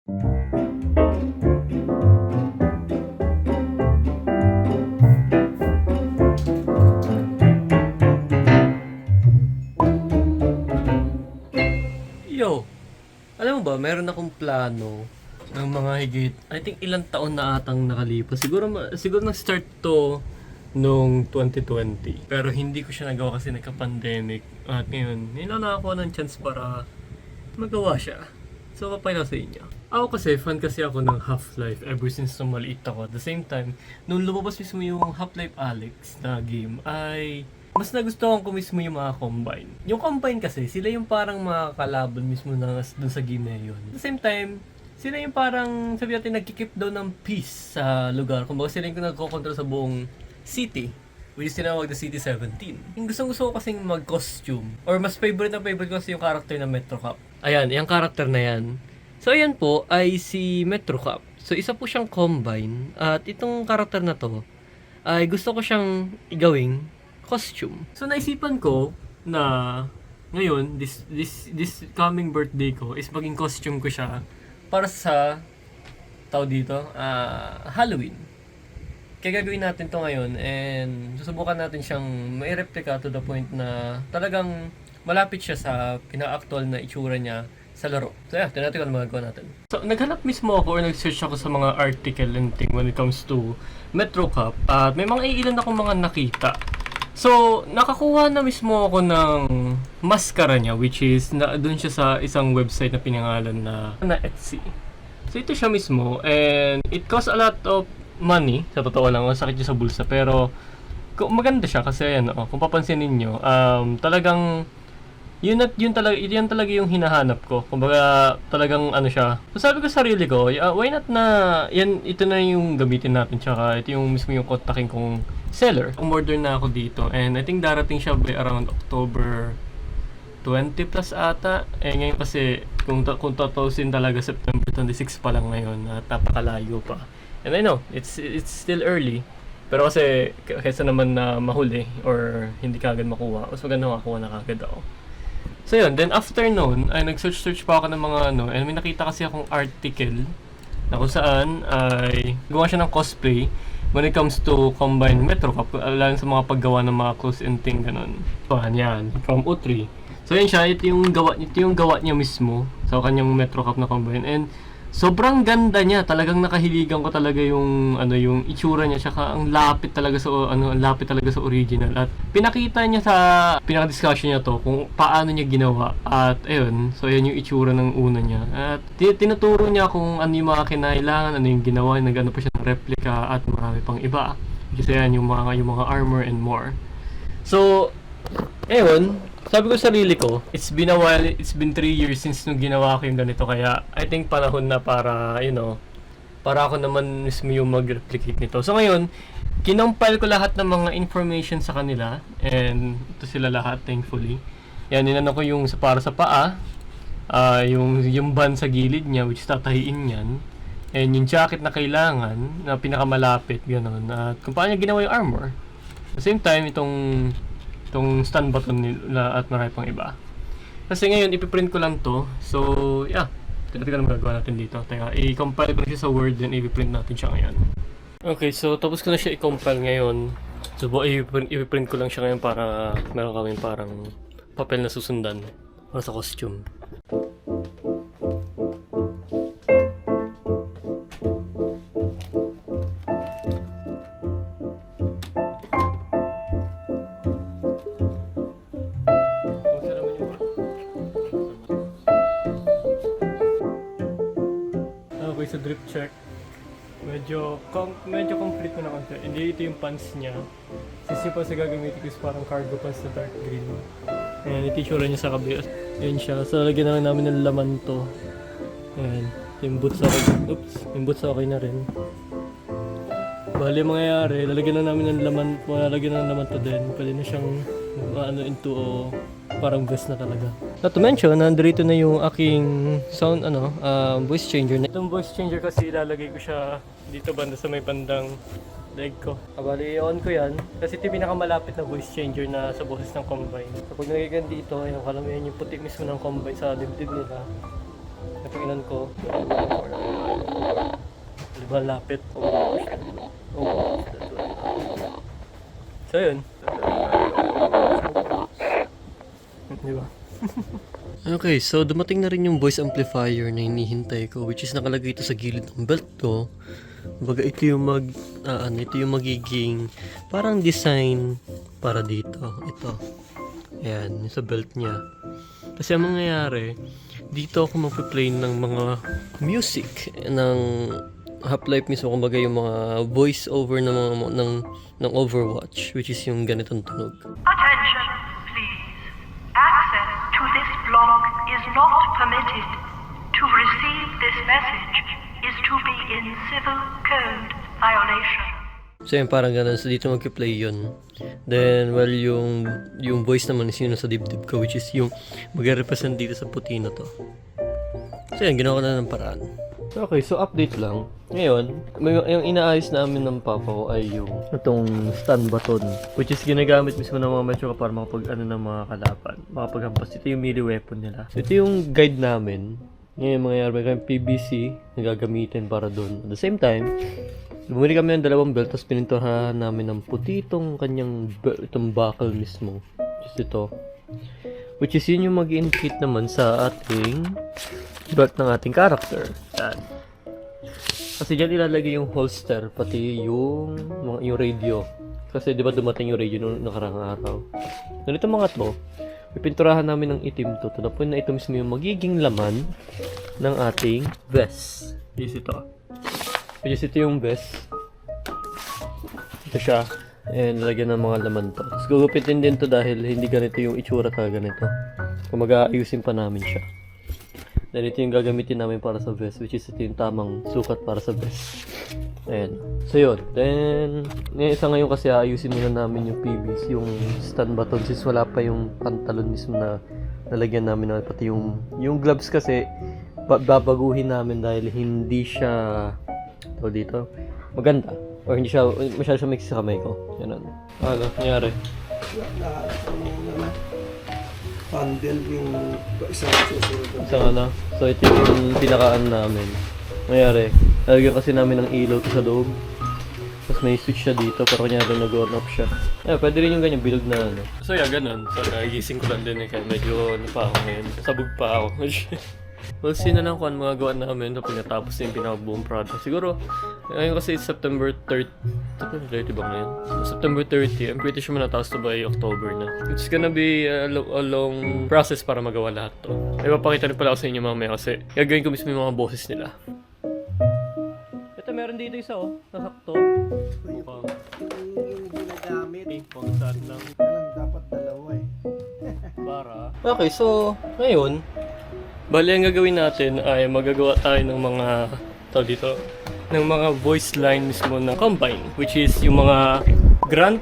Yo! Alam mo ba, meron akong plano ng mga higit, I think ilang taon na atang nakalipas. Siguro nag-start to nung 2020. Pero hindi ko siya nagawa kasi nagka-pandemic. At ngayon, nakakuha ng chance para magawa siya. So, papayla sa inyo. Ako kasi, fan kasi ako ng Half-Life ever since nung maliit ako. At the same time, nung lumabas mismo yung Half-Life Alyx na game, ay mas nagustuhan ko mismo yung mga Combine. Yung Combine kasi, sila yung parang mga kalaban mismo na dun sa game na yun. At the same time, sila yung parang, sabi natin, nagkikip daw ng peace sa lugar. Kumbaga sila yung nagkocontrol sa buong city, which is tinawag na City 17. Yung gusto ko kasing mag-costume, or mas favorite ko kasi yung character na Metro Cap. Ayan, yung character na yan. So, ayan po ay si Metro Cap. So, isa po siyang Combine. At itong character na to, ay gusto ko siyang igawing costume. So, naisipan ko na ngayon, this coming birthday ko is maging costume ko siya para sa Halloween. Kaya gagawin natin to ngayon and susubukan natin siyang mai-replica to the point na talagang malapit siya sa pinaka-actual na itsura niya sa laro. So yeah, tingnan natin kung ano magagawa natin. So naghanap mismo ako or nag-search ako sa mga article and thing when it comes to Metro Cap at may mga ilan akong mga nakita. So nakakuha na mismo ako ng maskara niya, which is doon siya sa isang website na pinangalan na Etsy. So ito siya mismo and it costs a lot of money, sa totoo lang, masakit siya sa bulsa, pero maganda siya kasi ayan, kung papansin niyo, talagang yun talaga yung hinahanap ko. Kumbaga talagang ano siya. So sabi ko sa sarili ko, why not na ito na yung gamitin natin, tsaka ito yung mismo yung kontakin kong seller. Umorder na ako dito and I think darating siya by around October 20 plus ata. Ngayon kasi kung totoosin talaga September 26 pa lang ngayon at napakalayo pa. And I know, it's still early. Pero kasi kaysa naman na mahuli or hindi kagad makuha, mas maganda makakuha na kagad ako. So yun, then after noon, ay nag-search pa ako ng mga and may nakita kasi akong article na kung saan ay gawa siya ng cosplay when it comes to Combine Metro Cap, lalo sa mga paggawa ng mga close and thing, ganun. So yan, from U3. So yun siya, ito yung gawa niya mismo sa kanyang Metro Cap na Combine. And sobrang ganda niya, talagang nakahiligan ko talaga yung yung itsura niya, tsaka ang lapit talaga sa original. At pinakita niya sa pinaka-discussion niya to kung paano niya ginawa. At ayun, so yan yung itsura ng una niya. At tinuturo niya kung ano yung mga kinailangan, ano yung ginawa, nag-ano pa siya ng replica at marami pang iba. Kasi yan yung mga armor and more. So ayun, sabi ko sa sarili ko, it's been 3 years since nung ginawa ko yung ganito, kaya I think panahon na para, para ako naman mismo yung mag-replicate nito. So ngayon, kinompile ko lahat ng mga information sa kanila, and ito sila lahat, thankfully. Yan, inano ko yung para sa paa, yung band sa gilid niya, which tatahiin yan, and yung jacket na kailangan, na pinakamalapit, gano'n, at kung paano niya ginawa yung armor. At the same time, itong stand button nila at marami pang iba. Kasi ngayon, ipiprint ko lang to. So, yeah. Tignan naman magagawa natin dito. Teka, i-compile ko na siya sa Word, then ipiprint natin siya ngayon. Okay, so tapos ko na siya i-compile ngayon. So, ipiprint ko lang siya ngayon para meron kami parang papel na susundan para sa costume. Okay, so drip check. Medyo complete mo na konti. Hindi ito yung pants niya. Since yung pants na gagamitin ko is parang cargo pants na dark green. Ayan, ito yung niya sa kabila. Ayan siya. So, lagyan na lang namin ng laman to. Ayan. Yung boots okay. Oops. Yung boots okay na rin. Bali, mangyayari, lalagyan na namin ng laman. Lalagyan na ng laman to din. Pwede na siyang into parang vest na talaga. Not to mention, nandito na yung aking sound, voice changer. Itong voice changer kasi ilalagay ko siya dito banda sa may bandang leg ko. Bali, i-on ko yan. Kasi ito yung pinakamalapit na voice changer na sa boses ng Combine. So, pag nagiging dito, ayun, kalamayan yung puti mismo ng Combine sa dibdib nila. Napag-inan ko. Malapit. So yun. Diba? Okay, so dumating na rin yung voice amplifier na hinihintay ko, which is nakalagay ito sa gilid ng belt ko. Baga ito yung ito yung magiging parang design para dito. Ito. Ayan, yung sa belt niya. Kasi ang mangyayari, dito ako magpe-play ng mga music ng Half-Life mismo, kumbaga yung mga voice over ng mga ng Overwatch, which is yung ganitong tunog. Attention, please. Access to this block is not permitted. To receive this message is to be in civil code violation. So yun, parang ganun. So dito magki-play yun. Then, well, yung voice naman is yun sa dibdib ko, which is yung mag-represent dito sa puti na to. So yan, ginawa ko na ng paraan. Okay, so update lang. Ngayon, yung inaayos namin ng papa ko ay yung itong stun button, which is ginagamit mismo ng mga metro para makapag ng mga kalaban, makapaghampas. Ito yung melee weapon nila. So ito yung guide namin. Ngayon, may kayong PVC na gagamitin para doon. At the same time, bumili kami ng dalawang belt, tapos pininturahan namin ng puti itong kanyang itong buckle mismo. Just ito. Which is yun yung mag-indicate naman sa ating belt ng ating character. Yan. Kasi dyan ilalagay yung holster, pati yung radio. Kasi di ba dumating yung radio noong nakarang araw. Ganito mga to, pipinturahan namin ng itim to the point na ito mismo yung magiging laman ng ating vest. Is ito. Which is ito yung vest. Ito siya. And lalagyan ng mga laman to. Tapos gugupitin din to dahil hindi ganito yung itsura ka ganito. Kung mag-aayusin pa namin siya. Dahil ito yung gagamitin namin para sa vest, which is ito yung tamang sukat para sa vest. Ayan. So yun. Then, isa ngayon kasi aayusin muna namin yung PVC, yung stun button, since wala pa yung pantalon mismo na nalagyan namin na pati yung gloves kasi babaguhin namin dahil hindi siya dito maganda. Or hindi siya, masyado siya mix sa kamay ko. Yan ano, nangyari? Bundle yung isang susunod. Isang ano. So ito yung pinakaan namin. Nangyari, lalagyan kasi namin ng ilaw to sa loob. Tapos may switch siya dito, pero kanya rin nag-on off siya. Pwede rin yung ganyan, bilog na ano. So yeah, ganun. So nagising ko lang din kaya medyo ano pa ako ngayon. Sabog pa ako. We'll see na lang kung ano magagawa namin kapag natapos na yung pinakabuong project. Siguro, ngayon kasi September 30. September 30 ba ngayon? September 30. I'm pretty sure manatapos to by October na. It's gonna be a long process para magawa lahat to. May papakita rin pala ako sa inyo mamaya kasi gagawin ko mismo yung mga boses nila. Ito meron dito isa nasakto. Yung ginagamit. Pang saan lang. Dapat dalawa Para. Okay, so ngayon, bali ang gagawin natin ay magagawa tayo ng mga ng mga voice line mismo na combine, which is yung mga grunt,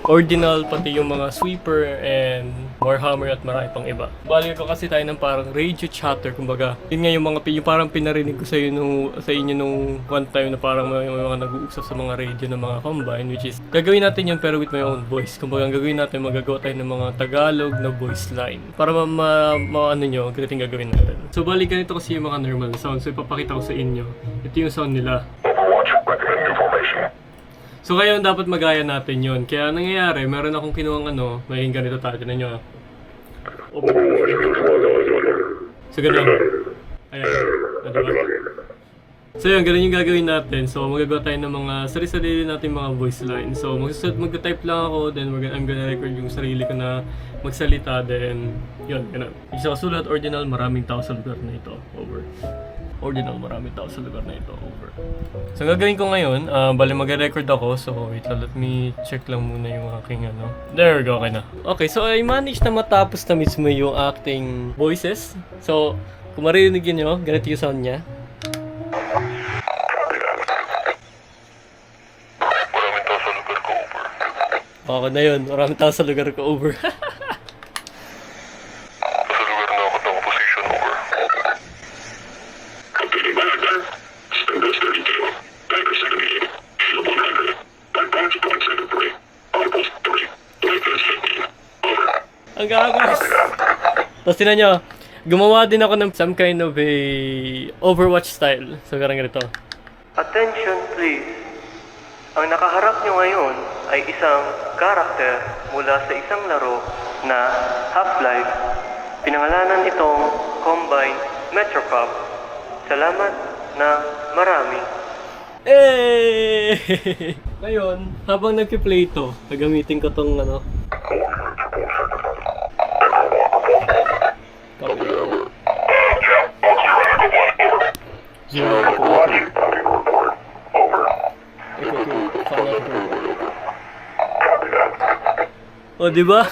ordinal, pati yung mga sweeper and warhammer at marami pang iba. Bali ko kasi tayo ng parang radio chatter, kumbaga yun nga yung parang pinarinig ko sa inyo nung one time na parang may mga nag-uusap sa mga radio ng mga combine, which is gagawin natin yun pero with my own voice. Kumbaga ang gagawin natin, magagawa tayo ng mga Tagalog na voice line para ano nyo, ganito yung gagawin natin. So bali ganito kasi yung mga normal sound, so ipapakita ko sa inyo. Ito yung sound nila. So ngayon dapat magaya natin yun. Kaya nangyayari, meron akong kinuhang maging ganito tayo. Tinan nyo. So ganun. Ayan. Diba? So yun, ganun yung gagawin natin. So magagawa tayo ng mga sarili-sarili natin mga voice line. So mag-type lang ako, then I'm gonna record yung sarili ko na magsalita. Then yun, ganun. Isa kasulat, ordinal, maraming tao sa lugar na ito. Over. Ordinal, maraming tao sa lugar na ito. Over. So, ang gagawin ko ngayon, bali mag-record ako. So, wait lang, let me check lang muna yung aking There we go, okay na. Okay, so I managed na matapos na mismo yung acting voices. So, kung marinig nyo, ganito yung sound niya. Maraming tao sa lugar ko, over. Okay na yun, maraming tao sa lugar ko, over. Sa lugar na ako ng position, over. Captain Commander, Standards 32, Tanker 78, Shield 100, Backbones Point 73, Outpost 3, Lakers 15, over. Ang gagas! Tapos tinan nyo, gumawa din ako ng some kind of a Overwatch style. So, parang ganito. Attention please. Ang nakaharap nyo ngayon ay isang karakter mula sa isang laro na Half-Life. Pinangalanan itong Combine Metro Cup. Salamat na marami. Ngayon, habang nagpi-play ito, gagamitin ko tong ano. O, di ba?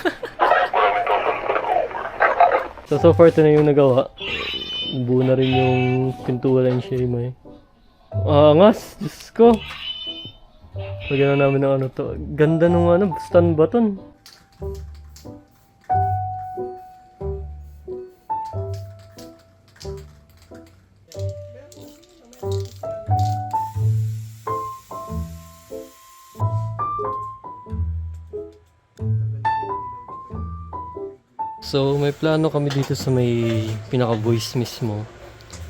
So far ito na yung nagawa. Buo na rin yung pintuan siya may. Angas, Diyos ko. Lagyan na namin ng ano to. Ganda nung ano, stun button. So, may plano kami dito sa may pinaka-voice mismo.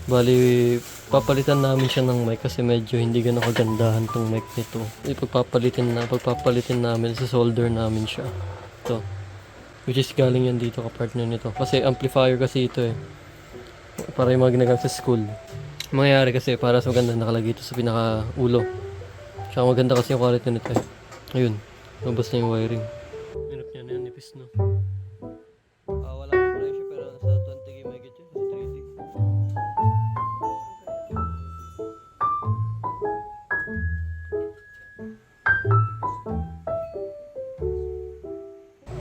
Bali, papalitan namin siya ng mic kasi medyo hindi ganun kagandahan tong mic nito. Pagpapalitin namin, sa solder namin siya. Ito. Which is galing yan dito ka-partner nito. Kasi amplifier kasi ito eh. Para yung mga ginagamit sa school. Mangyayari kasi para sa maganda nakalagay ito sa pinaka-ulo. Tsaka maganda kasi yung quality nito eh. Ayun. Lumabas na yung wiring. Hirap niya na yan, nipis no. Wala pa presyo pero nasa 20k megit yun. Sa 3D.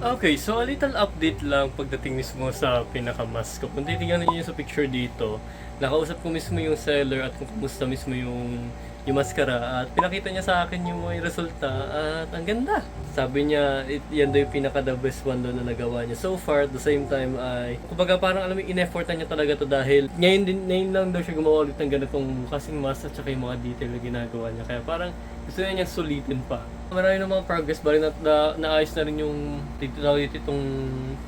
Okay, so a little update lang pagdating mismo sa pinaka-mask ko. Kung titignan niyo sa picture dito, nakausap ko mismo yung seller at kung kumusta mismo yung maskara at pinakita niya sa akin yung mga resulta at ang ganda. Sabi niya, yan daw yung pinaka-the best one doon na nagawa niya. So far, at the same time ay, kumbaga parang alam mo, in-effortan niya talaga to dahil ngayon lang daw siya gumawa ulit ng ganitong kasing mask at saka yung mga detail na ginagawa niya. Kaya parang gusto niya niyang sulitin pa. Marami ng mga progress, bali naayos na rin yung itong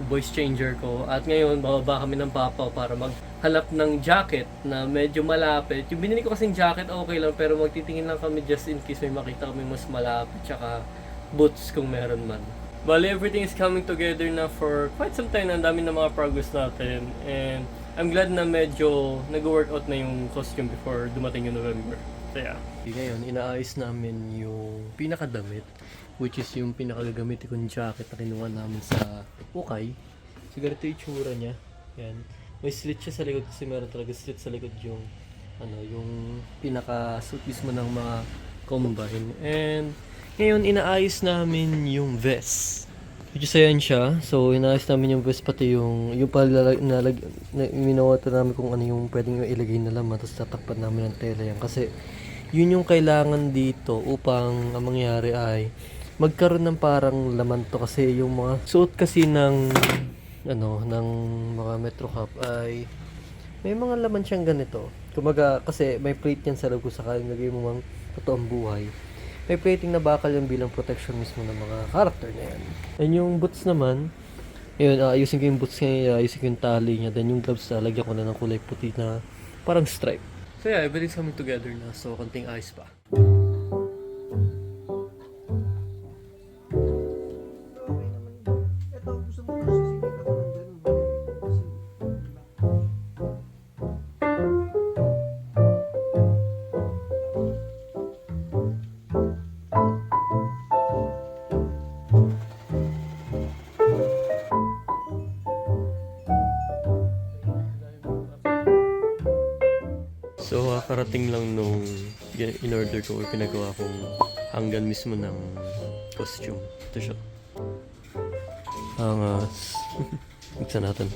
voice changer ko. At ngayon, bababa kami ng papaw para maghanap ng jacket na medyo malapit. Yung binili ko kasing jacket, okay lang, pero magtitingin lang kami just in case may makita kami mas malapit. Tsaka boots kung meron man. Bali, everything is coming together na for quite some time na. Ang dami na mga progress natin. And I'm glad na medyo nag-workout na yung costume before dumating yung November. So yeah. Ngayon, inaayos namin yung pinakadamit, which is yung pinakagagamit kong jacket na kinuha namin sa Ukay. So, ganito yung tsura niya. Yan. May slit siya sa likod kasi meron talaga slit sa likod yung yung pinaka-suit mismo ng mga combine. And ngayon, inaayos namin yung vest. Which is ayan siya. So, inaayos namin yung vest pati yung minawata namin kung ano yung pwedeng ilagay na laman. Tapos tatakpan namin ng tela yan. Kasi yun yung kailangan dito upang ang mangyari ay magkaroon ng parang laman to kasi yung mga suot kasi ng ng mga Metro Cup ay may mga laman siyang ganito. Kumaga kasi may plate yan sa loob kung sakaling lagay mo mang totoong buhay. May plating na bakal yung bilang protection mismo ng mga character na yan. And yung boots naman, yun, ayusin ko yung boots niya, ayusin ko yung tali niya, then yung gloves lagyan ko na ng kulay puti na parang stripe. So yeah, everything's coming together na. So, konting ayos pa. So, karating lang nung in-order ko or pinagawa kong hanggan mismo ng costume. Ito siya. Angas. Buksan natin.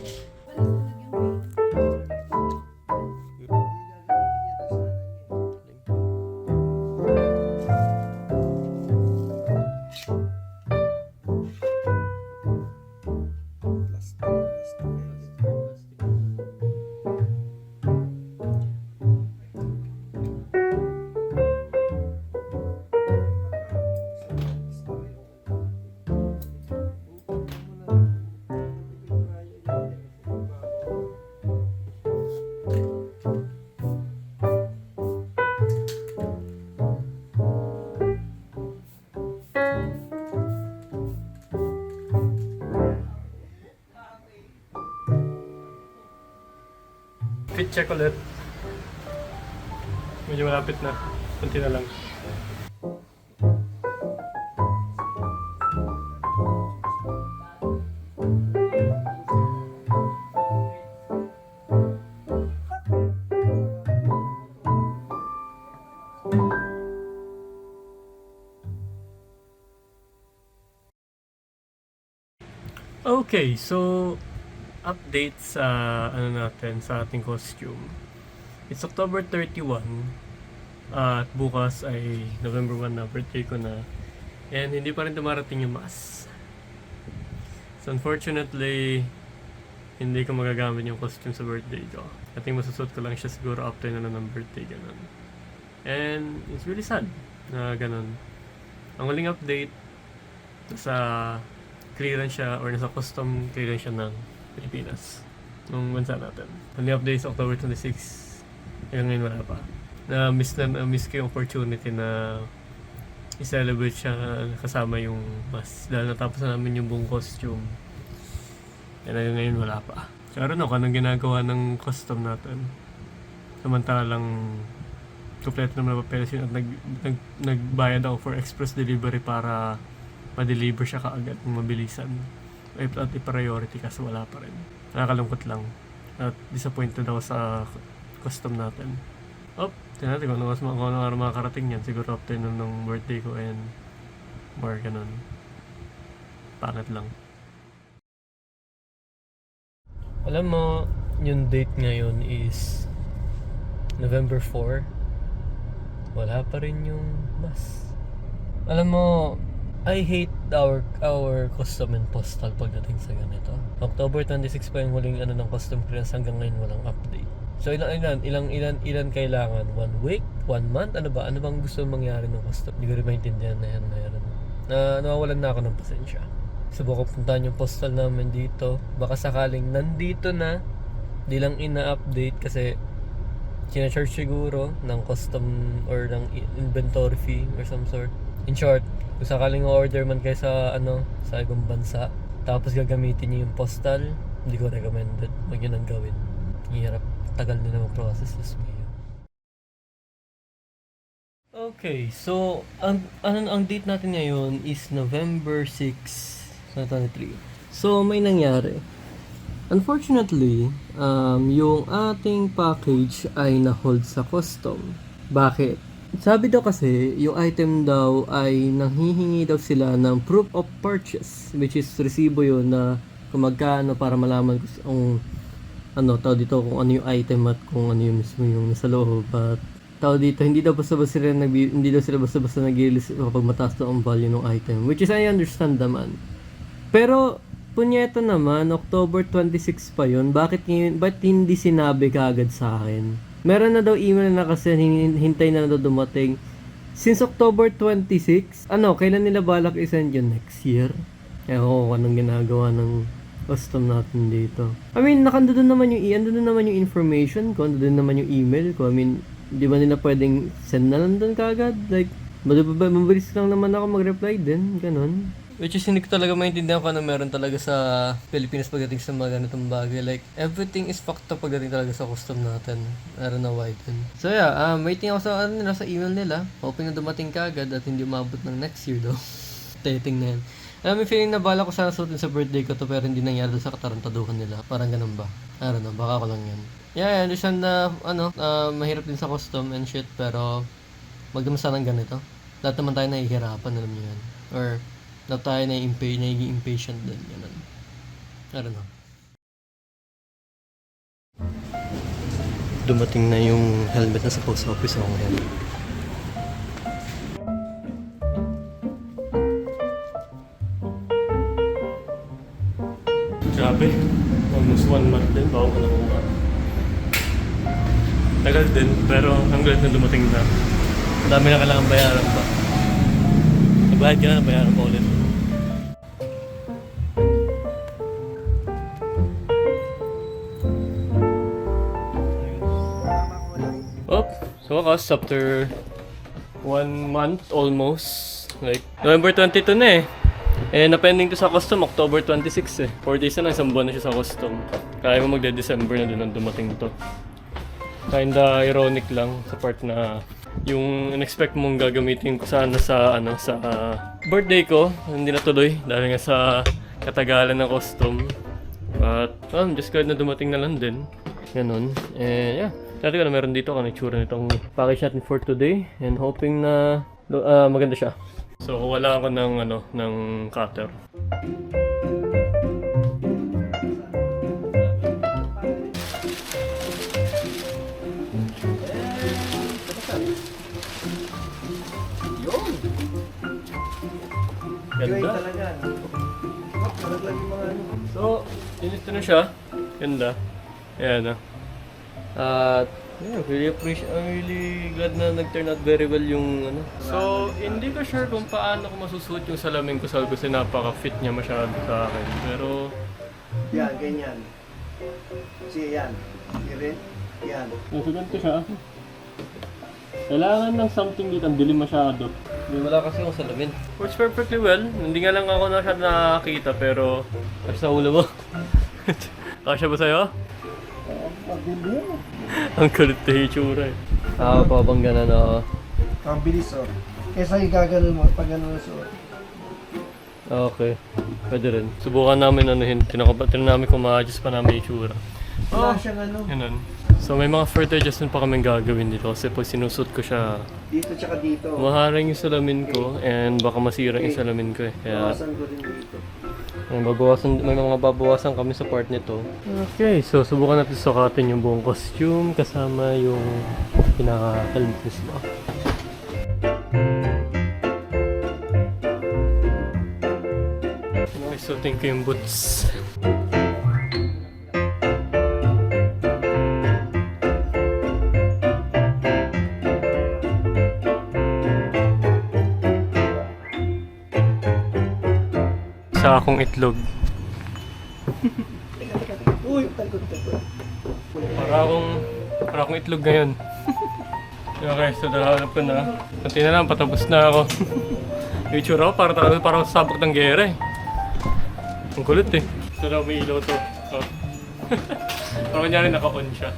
Fit check ulit. Medyo malapit na. Kunti na lang. Okay, so update sa natin sa ating costume. It's October 31 at bukas ay November 1 na, birthday ko na. And hindi pa rin dumarating yung mask. So unfortunately, hindi ko magagamit yung costume sa birthday ko. I think masusuot ko lang siya siguro after na ng birthday, ganun. And it's really sad na ganun. Ang huling update sa clearance siya or nasa custom clearance siya ng Pilipinas nung bansa natin. Only update sa October 26. Hanggang ngayon wala pa. Na-miss ko yung opportunity na i-celebrate siya kasama yung mas. Dahil natapos na namin yung buong costume. And hanggang ngayon wala pa. So I don't know kung anong ginagawa ng custom natin. Samantalang kompleto naman na papeles yun at nagbayad ako for express delivery para ma-deliver siya kaagad ng mabilisan. At i-priority kasi wala pa rin. Nakakalungkot lang. At disappointed ako sa custom natin. Tignan natin kung ano araw makakarating yan. Siguro after nung birthday ko and more ganun. Pangit lang. Alam mo, yung date ngayon is November 4. Wala pa rin yung mas. Alam mo, I hate our custom and postal pagdating sa ganito. October 26 pa yung huling ng custom clearance, hanggang ngayon walang update. So ilan kailangan? 1 week? 1 month? Ano bang gusto mangyari ng custom? Hindi ko rin maintindihan na yan. Nawawalan na ako ng pasensya. Subukan ko puntahan yung postal namin dito. Baka sakaling nandito na, di lang ina-update kasi sinacharge siguro ng custom or ng inventory fee or some sort. In short, kung sakaling order man kayo sa ibang bansa, tapos gagamitin niyo yung postal, hindi ko recommended. Huwag nyo nang gawin. Hirap, tagal na naman process this way. Okay, so ang date natin ngayon is November 6, 2023. So may nangyari. Unfortunately, yung ating package ay na-hold sa custom. Bakit? Sabi daw kasi, yung item daw ay nanghihingi daw sila ng proof of purchase, which is resibo yun na kung magkano para malaman kung kung ano yung item at kung ano yung mismo yung nasa loob. At dito, hindi daw sila basta-basta nag-release kapag mataas daw ang value ng item, which is I understand naman. Pero punyeta naman, October 26 pa yun, bakit hindi sinabi kaagad sa akin? Meron na daw email na kasi hintay na daw dumating. Since October 26, kailan nila balak i-send yun? Next year? Kung anong ginagawa ng custom natin dito. I mean, nakandun naman yung information ko, andun naman yung email ko. I mean, di ba nila pwedeng send na lang doon kaagad? Like, mabilis lang naman ako mag-reply din, ganun. Which is hindi ko talaga maintindihan kung ano meron talaga sa Pilipinas pagdating sa mga ganitong bagay. Like, everything is fucked up pagdating talaga sa custom natin. I don't know why din. So yeah, waiting ako sa email nila. Hoping na dumating kaagad at hindi umabot ng next year daw. Titingnan. May feeling na bala ko sana suotin sa birthday ko to pero hindi nangyari sa katarantaduhan nila. Parang ganun ba? I don't know, baka ko lang yan. Yeah, I understand na mahirap din sa custom and shit pero magdama sanang ganito. Lahat naman tayo nahihirapan, alam niyo yan. Or na tayo naging impatient din, ganun. I don't know. Dumating na yung helmet na sa post office ako ngayon. Grabe, almost 1 month din bago ko nakuha. Tagal din, pero ang galit na dumating na. Ang dami na kailangan bayaran pa. Nagbayad ka na, bayaran pa ulit. So wakas, after 1 month almost, like November 22 na eh. Na-pending to sa custom, October 26 eh. 4 days na lang, isang buwan na siya sa custom. Kaya mo magde-December na din ang dumating to. Kinda ironic lang sa part na yung in-expect mong gagamitin ko sana sa birthday ko, hindi natuloy dahil nga sa katagalan ng costume. But I'm just glad na dumating na lang din. Ganun. And yeah, dati ko na meron dito kung itsura nitong package natin for today, and hoping na maganda siya. So wala ako ng cutter. Gawin Ganda. talaga. Nalaglag yung mga ano. So, inito na siya. Ganda. Ayan na. At, yeah, I'm really glad na nag-turn out very well yung So, hindi ko sure kung paano ko masusuot yung salamin ko sa kasi napaka-fit niya masyado sa akin. Pero, Yan, ganyan. Kasi yan. Yan. Yan. nasugan ko siya. Kailangan ng something dito, ang dilim masyado. Wala kasi akong salamin. Works perfectly well. Hindi nga lang ako nakakita pero sa ulo mo. Kasya ba sa'yo? Ang kulit na itsura eh. Pa bang ganon ako? Ang bilis oh. Kesa yung gaganon mo pag gano'n na suot. Okay. Pwede rin. Subukan namin Tinan namin kung ma-adjust pa namin yung itsura. Wala siyang ano. Ganun. So may mga further adjustment pa kaming gagawin dito kasi pag sinusot ko siya, Dito tsaka dito. maharing yung salamin ko and baka masira yung salamin ko eh. Kaya Bawasan ko rin dito. may mga babawasan kami sa part nito. Okay, so subukan natin sukatin yung buong costume kasama yung pinaka-helmet mismo. Okay, suotin ko yung boots. Sa akong itlog. Uy, talikod. Para akong itlog ngayon. Okay, so nahanap ko na. Kunti na lang, patapos na ako. Yung itsura ko, parang sabak ng gera eh. Ang kulit eh. So na may ilaw to. Oh. Parang kunyari naka-on siya.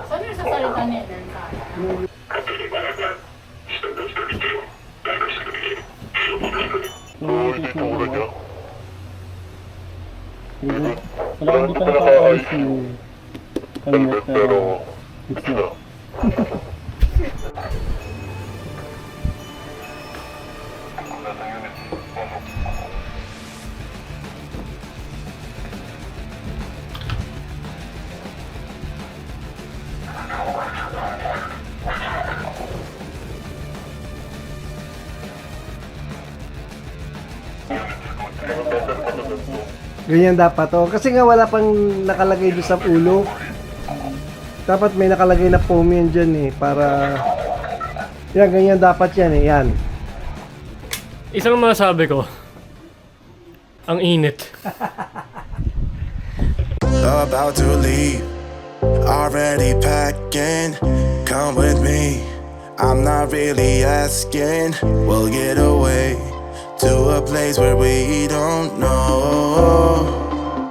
Saan yung sasalita niya din sa akin? Wala hindi pa nakaka-ayos yung helmet pero it's not. Ganyan dapat oh. Kasi nga wala pang nakalagay doon sa ulo. Dapat may nakalagay na foam yan dyan eh. Para... Yan, ganyan dapat yan eh. Yan. Isang masasabi ko, ang init. About to leave, already packing. Come with me, I'm not really asking. We'll get away to a place where we don't know